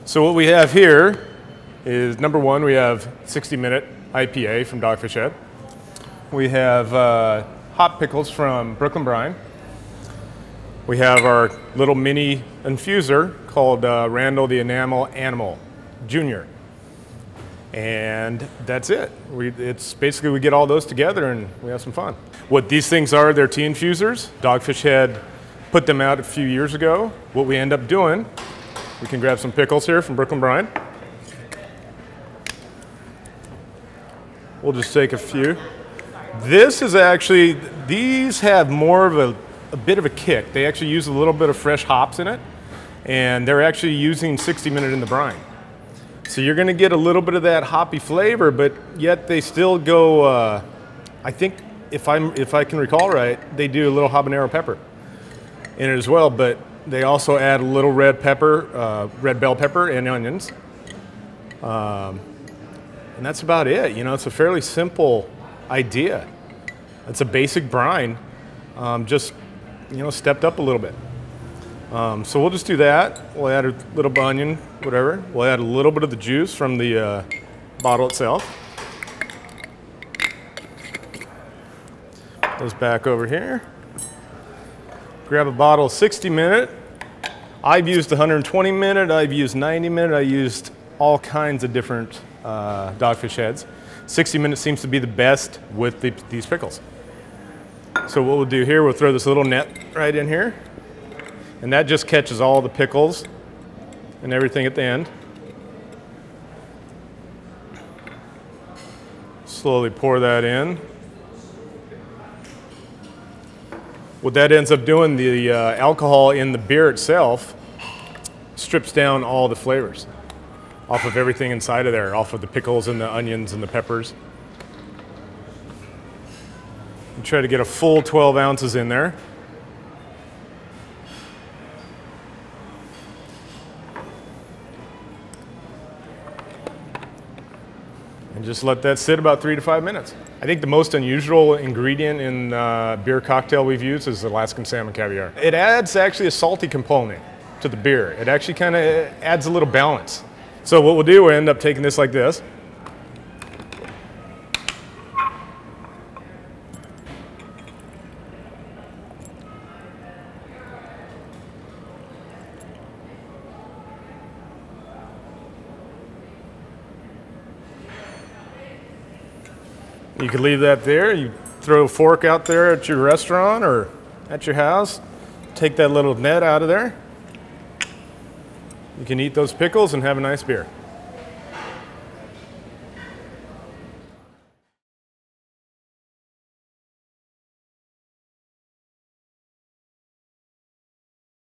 So what we have here is, number one, we have 60-minute IPA from Dogfish Head. We have hot pickles from Brooklyn Brine. We have our little mini infuser called Randall the Enamel Animal Jr. And that's it. It's basically we get all those together and we have some fun. What these things are, they're tea infusers. Dogfish Head put them out a few years ago. What we end up doing, we can grab some pickles here from Brooklyn Brine. We'll just take a few. This is actually, these have more of a bit of a kick. They actually use a little bit of fresh hops in it, and they're actually using 60-minute in the brine. So you're gonna get a little bit of that hoppy flavor, but yet they still go, I think if I can recall right, they do a little habanero pepper in it as well, but they also add a little red pepper, red bell pepper and onions. And that's about it. You know, it's a fairly simple idea. It's a basic brine, just, you know, stepped up a little bit. So we'll just do that. We'll add a little onion, whatever. We'll add a little bit of the juice from the bottle itself. Goes back over here. Grab a bottle of 60-minute. I've used 120-minute, I've used 90-minute, I used all kinds of different Dogfish Heads. 60-minute seems to be the best with these pickles. So what we'll do here, we'll throw this little net right in here, and that just catches all the pickles and everything at the end. Slowly pour that in. What that ends up doing, the alcohol in the beer itself strips down all the flavors off of everything inside of there, off of the pickles and the onions and the peppers. And try to get a full 12 ounces in there. And just let that sit about 3 to 5 minutes. I think the most unusual ingredient in beer cocktail we've used is Alaskan salmon caviar. It adds actually a salty component to the beer. It actually kind of adds a little balance. So what we'll do, we'll end up taking this like this. You could leave that there. You throw a fork out there at your restaurant or at your house. Take that little net out of there. You can eat those pickles and have a nice beer.